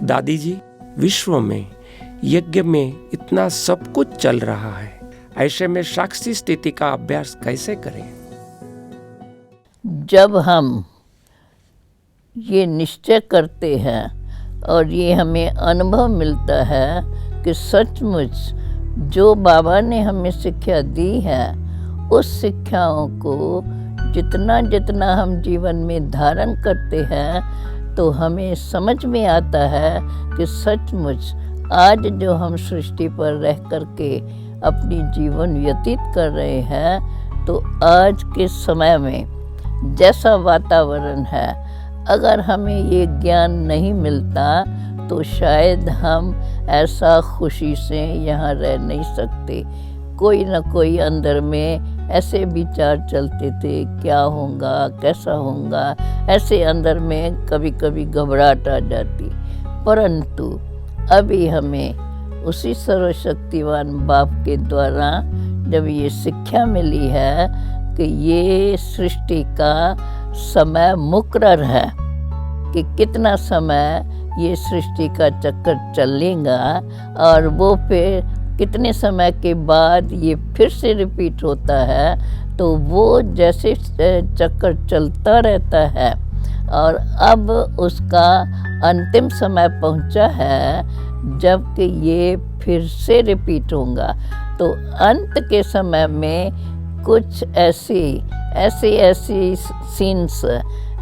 दादी जी, विश्व में यज्ञ में इतना सब कुछ चल रहा है, ऐसे में साक्षी स्थिति का अभ्यास कैसे करें? जब हम ये निश्चय करते हैं और ये हमें अनुभव मिलता है कि सचमुच जो बाबा ने हमें शिक्षा दी है, उस शिक्षाओं को जितना जितना हम जीवन में धारण करते हैं तो हमें समझ में आता है कि सचमुच आज जो हम सृष्टि पर रह करके अपनी जीवन व्यतीत कर रहे हैं, तो आज के समय में जैसा वातावरण है, अगर हमें ये ज्ञान नहीं मिलता तो शायद हम ऐसा खुशी से यहाँ रह नहीं सकते। कोई ना कोई अंदर में ऐसे विचार चलते थे, क्या होगा, कैसा होगा, ऐसे अंदर में कभी कभी घबराहट आ जाती। परंतु अभी हमें उसी सर्वशक्तिवान बाप के द्वारा जब ये शिक्षा मिली है कि ये सृष्टि का समय मुकर्रर है कि कितना समय ये सृष्टि का चक्कर चलेगा और वो फिर कितने समय के बाद ये फिर से रिपीट होता है, तो वो जैसे चक्कर चलता रहता है और अब उसका अंतिम समय पहुंचा है जबकि ये फिर से रिपीट होगा। तो अंत के समय में कुछ ऐसी सीन्स,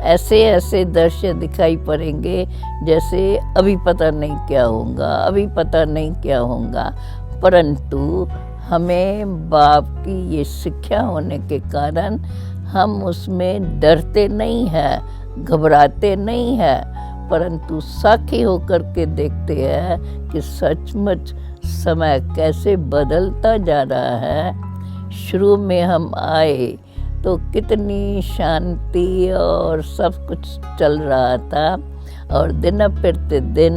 ऐसे दृश्य दिखाई पड़ेंगे जैसे अभी पता नहीं क्या होगा, अभी पता नहीं क्या होगा। परंतु हमें बाप की ये शिक्षा होने के कारण हम उसमें डरते नहीं हैं, घबराते नहीं हैं, परंतु साक्षी होकर के देखते हैं कि सचमुच समय कैसे बदलता जा रहा है। शुरू में हम आए तो कितनी शांति और सब कुछ चल रहा था और दिन प्रतिदिन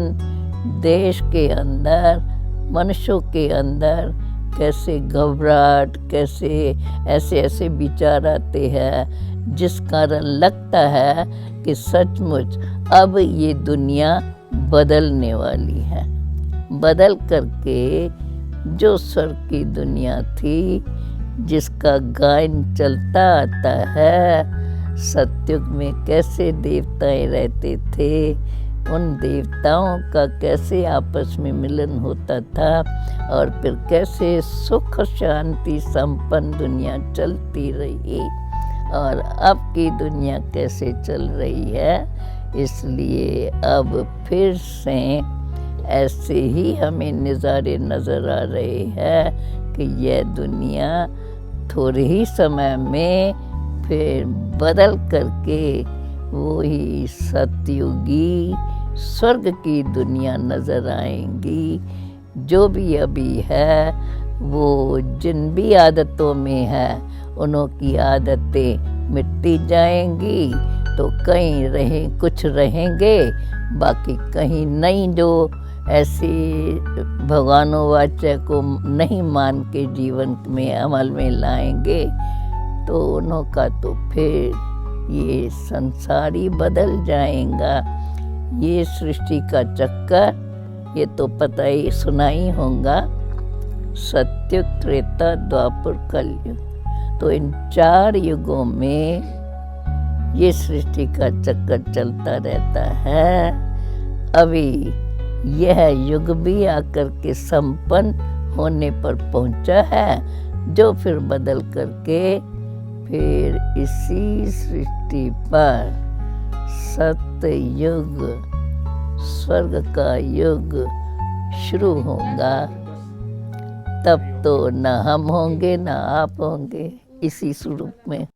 देश के अंदर, मनुष्यों के अंदर कैसे घबराहट, कैसे ऐसे विचार आते हैं, जिस कारण लगता है कि सचमुच अब ये दुनिया बदलने वाली है। बदल करके जो स्वर्ग की दुनिया थी, जिसका गायन चलता आता है, सतयुग में कैसे देवताएं रहते थे, उन देवताओं का कैसे आपस में मिलन होता था और फिर कैसे सुख शांति संपन्न दुनिया चलती रही और अब की दुनिया कैसे चल रही है। इसलिए अब फिर से ऐसे ही हमें नज़ारे नज़र आ रहे हैं कि यह दुनिया थोड़े ही समय में फिर बदल करके वही सतयुगी स्वर्ग की दुनिया नज़र आएंगी। जो भी अभी है वो जिन भी आदतों में है, उन्हों की आदतें मिटती जाएंगी, तो कहीं कुछ रहेंगे, बाकी कहीं नहीं जो ऐसे भगवानों वाच्य को नहीं मान के जीवन में अमल में लाएंगे, तो उन्हों का तो फिर ये संसार ही बदल जाएगा। ये सृष्टि का चक्कर ये तो पता ही सुना ही होगा, सत्युग, त्रेता, द्वापर, कलयुग। तो इन 4 युगों में ये सृष्टि का चक्कर चलता रहता है। अभी यह युग भी आकर के संपन्न होने पर पहुंचा है, जो फिर बदल करके फिर इसी सृष्टि पर सतयुग, स्वर्ग का युग शुरू होगा। तब तो न हम होंगे न आप होंगे इसी स्वरूप में।